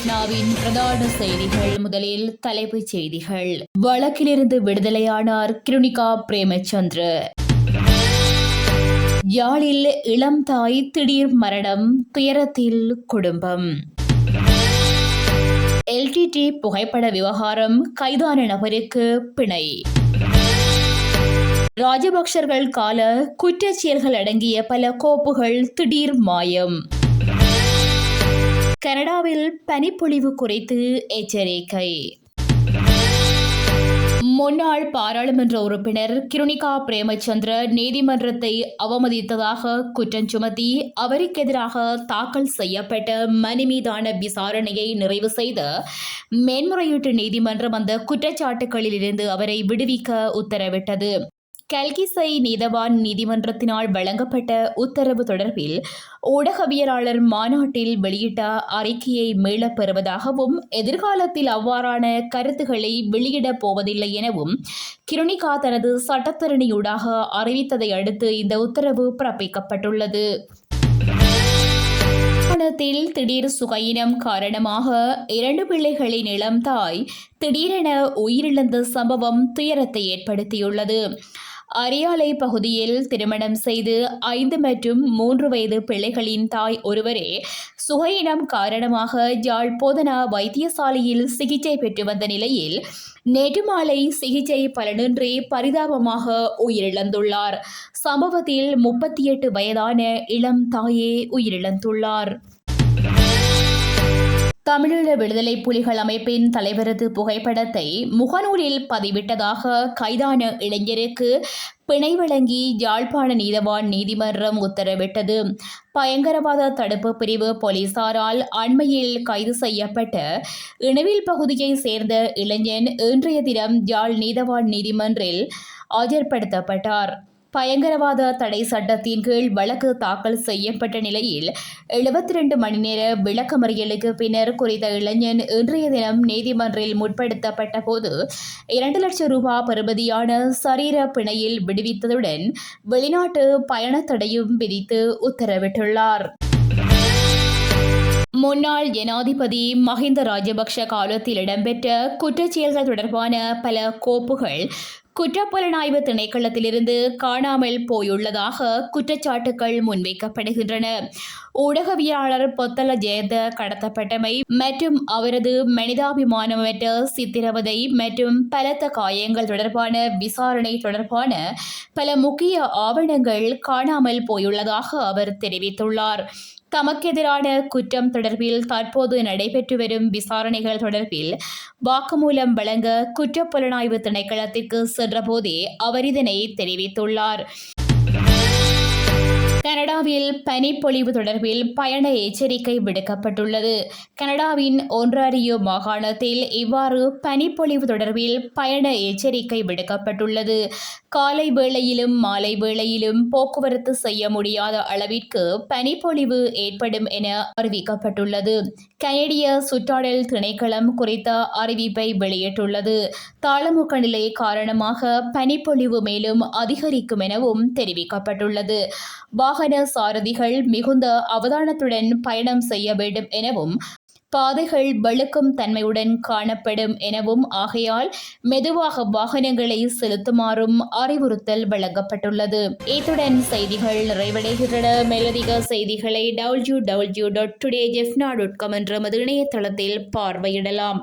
ஜெஃப்னாவின் பிரதான செய்திகள். முதலில் தலைப்புச் செய்திகள். வழக்கிலிருந்து விடுதலையானார் கிருணிகா பிரேமச்சந்திர. யாழில் இளம் தாய் திடீர் மரணம், துயரத்தில் குடும்பம். எல்டிடி புகைப்பட விவகாரம், கைதான நபருக்கு பிணை. ராஜபக்சர்கள் கால குற்றச்செயல்கள் அடங்கிய பல கோப்புகள் திடீர் மாயம். கனடாவில் பனிப்பொழிவு குறித்து எச்சரிக்கை. முன்னாள் பாராளுமன்ற உறுப்பினர் கிருணிகா பிரேமச்சந்திர நீதிமன்றத்தை அவமதித்ததாக குற்றம் சுமத்தி அவருக்கு எதிராக தாக்கல் செய்யப்பட்ட மனு மீதான விசாரணையை நிறைவு செய்த மேன்முறையீட்டு நீதிமன்றம் அந்த குற்றச்சாட்டுகளில் இருந்து அவரை விடுவிக்க உத்தரவிட்டது. கல்கிசை நீதவான் நீதிமன்றத்தினால் வழங்கப்பட்ட உத்தரவு தொடர்பில் ஊடகவியலாளர் மாநாட்டில் வெளியிட்ட அறிக்கையை மீளப் பெறுவதாகவும் எதிர்காலத்தில் அவ்வாறான கருத்துக்களை வெளியிடப் போவதில்லை எனவும் கிருணிகா தனது சட்டத்தரணியூடாக அறிவித்ததை அடுத்து இந்த உத்தரவு பிறப்பிக்கப்பட்டுள்ளது. திடீர் சுகையினம் காரணமாக 2 பிள்ளைகளின் இளம் தாய் திடீரென உயிரிழந்த சம்பவம் துயரத்தை ஏற்படுத்தியுள்ளது. அரியாலை பகுதியில் திருமணம் செய்து 5 மற்றும் 3 வயது பிள்ளைகளின் தாய் ஒருவரே சுகையினம் காரணமாக யாழ் போதனா வைத்தியசாலையில் சிகிச்சை பெற்று வந்த நிலையில் நேற்று மாலை சிகிச்சை பலனின்றி பரிதாபமாக உயிரிழந்துள்ளார். சம்பவத்தில் 38 வயதான இளம் தாயே உயிரிழந்துள்ளார். தமிழீழ விடுதலை புலிகள் அமைப்பின் தலைவரது புகைப்படத்தை முகநூலில் பதிவிட்டதாக கைதான இளைஞருக்கு பிணை வழங்கி யாழ்ப்பாண நீதவான் நீதிமன்றம் உத்தரவிட்டது. பயங்கரவாத தடுப்பு பிரிவு போலீசாரால் அண்மையில் கைது செய்யப்பட்ட இணுவில் பகுதியைச் சேர்ந்த இளைஞன் இன்றைய தினம் யாழ் நீதவான் நீதிமன்றில் ஆஜர்படுத்தப்பட்டார். பயங்கரவாத தடை சட்டத்தின் கீழ் வழக்கு தாக்கல் செய்யப்பட்ட நிலையில் 72 மணி நேர விளக்கமறியலுக்கு பின்னர் குறித்த இளைஞன் இன்றைய தினம் நீதிமன்றில் முற்படுத்தப்பட்ட போது 2 லட்சம் ரூபாய் பெறுமதியான சரீர பிணையில் விடுவித்ததுடன் வெளிநாட்டு பயணத்தடையும் விதித்து உத்தரவிட்டுள்ளார். முன்னாள் ஜனாதிபதி மஹிந்த ராஜபக்ஷ காலத்தில் இடம்பெற்ற குற்றச்செயல்கள் தொடர்பான பல கோப்புகள் குற்றப்புலனாய்வு திணைக்களத்திலிருந்து காணாமல் போயுள்ளதாக குற்றச்சாட்டுகள் முன்வைக்கப்படுகின்றன. ஊடகவியலாளர் பொத்தல ஜெயந்த கடத்தப்பட்டமை மற்றும் அவரது மனிதாபிமானமற்ற சித்திரவதை மற்றும் பலத்த காயங்கள் தொடர்பான விசாரணை தொடர்பான பல முக்கிய ஆவணங்கள் காணாமல் போயுள்ளதாக அவர் தெரிவித்துள்ளார். தமக்கெதிரான குற்றம் தொடர்பில் தற்போது நடைபெற்று வரும் விசாரணைகள் தொடர்பில் வாக்குமூலம் வழங்க குற்றப்புலனாய்வு திணைக்களத்திற்கு சென்றபோதே அவர் இதனை தெரிவித்துள்ளார். கனடாவில் பனிப்பொழிவு தொடர்பில் பயண எச்சரிக்கை விடுக்கப்பட்டுள்ளது. கனடாவின் ஒன்ராரியோ மாகாணத்தில் இவ்வாறு பனிப்பொழிவு தொடர்பில் பயண எச்சரிக்கை விடுக்கப்பட்டுள்ளது. காலை வேளையிலும் மாலை வேளையிலும் போக்குவரத்து செய்ய முடியாத அளவிற்கு பனிப்பொழிவு ஏற்படும் என அறிவிக்கப்பட்டுள்ளது. கனடிய சுற்றாடல் திணைக்களம் குறித்த அறிவிப்பை வெளியிட்டுள்ளது. தாளமுக்க நிலை காரணமாக பனிப்பொழிவு மேலும் அதிகரிக்கும் எனவும் தெரிவிக்கப்பட்டுள்ளது. வாகன சாரதிகள் மிகுந்த அவதானத்துடன் பயணம் செய்ய வேண்டும் எனவும் பாதைகள் வழுக்கும் தன்மையுடன் காணப்படும் எனவும் ஆகையால் மெதுவாக வாகனங்களை செலுத்துமாறும் அறிவுறுத்தல் வழங்கப்பட்டுள்ளது. இத்துடன் செய்திகள் நிறைவடைகின்றன. மேலதிக செய்திகளை www.todayjefna.com என்ற இணையதளத்தில் பார்வையிடலாம்.